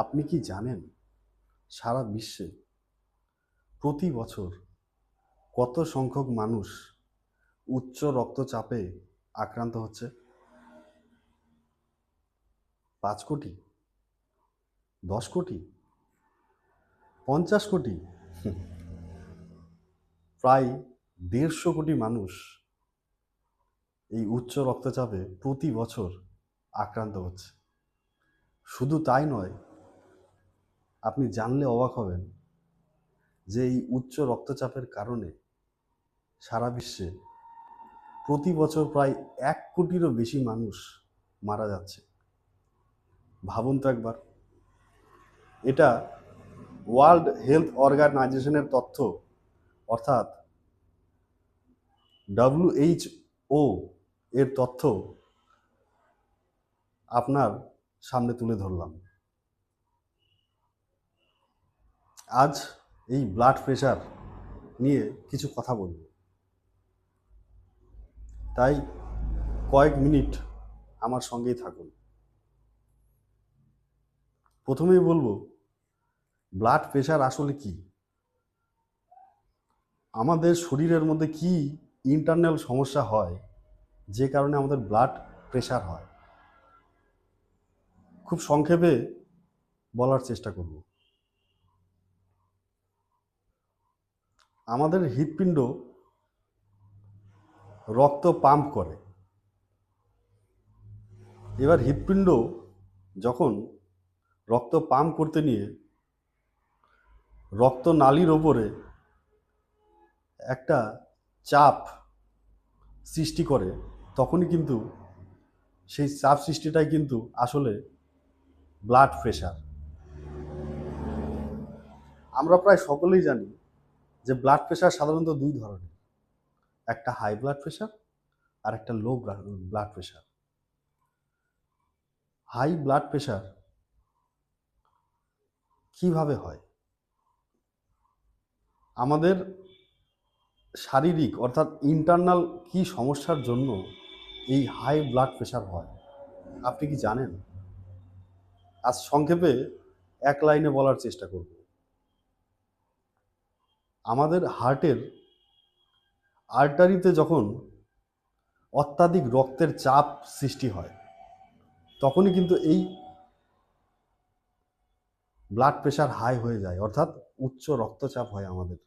আপনি কি জানেন সারা বিশ্বে প্রতি বছর কত সংখ্যক মানুষ উচ্চ রক্তচাপে আক্রান্ত হচ্ছে? 5 কোটি, 10 কোটি, 50 কোটি? প্রায় 150 কোটি মানুষ এই উচ্চ রক্তচাপে প্রতি বছর আক্রান্ত হচ্ছে। শুধু তাই নয়, আপনি জানলে অবাক হবেন যে এই উচ্চ রক্তচাপের কারণে সারা বিশ্বে প্রতি বছর প্রায় 1 কোটিরও বেশি মানুষ মারা যাচ্ছে। ভাবুন তো একবার। এটা ওয়ার্ল্ড হেলথ অর্গানাইজেশনের তথ্য, অর্থাৎ WHO এর তথ্য আপনার সামনে তুলে ধরলাম। আজ এই ব্লাড প্রেশার নিয়ে কিছু কথা বলবো, তাই কয়েক মিনিট আমার সঙ্গেই থাকুন। প্রথমেই বলবো, ব্লাড প্রেশার আসলে কি? আমাদের শরীরের মধ্যে কি ইন্টারনাল সমস্যা হয় যে কারণে আমাদের ব্লাড প্রেশার হয়? খুব সংক্ষেপে বলার চেষ্টা করব। আমাদের হৃৎপিণ্ড রক্ত পাম্প করে। এবার হৃৎপিণ্ড যখন রক্ত পাম্প করতে নিয়ে রক্তনালীর ওপরে একটা চাপ সৃষ্টি করে, তখনই কিন্তু সেই চাপ সৃষ্টিটাই কিন্তু আসলে ব্লাড প্রেশার। আমরা প্রায় সকলেই জানি যে ব্লাড প্রেশার সাধারণত দুই ধরনের, একটা হাই ব্লাড প্রেশার আর একটা low blood pressure. High blood pressure কিভাবে হয়? আমাদের শারীরিক অর্থাৎ ইন্টারনাল কি সমস্যার জন্য এই হাই ব্লাড প্রেশার হয় আপনি কি জানেন? আজ সংক্ষেপে এক লাইনে বলার চেষ্টা করব। আমাদের হার্টের আর্টারিতে যখন অত্যাধিক রক্তের চাপ সৃষ্টি হয়, তখনই কিন্তু এই ব্লাড প্রেশার হাই হয়ে যায়, অর্থাৎ উচ্চ রক্তচাপ হয় আমাদের,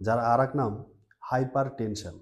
যার আর এক নাম হাইপার টেনশন।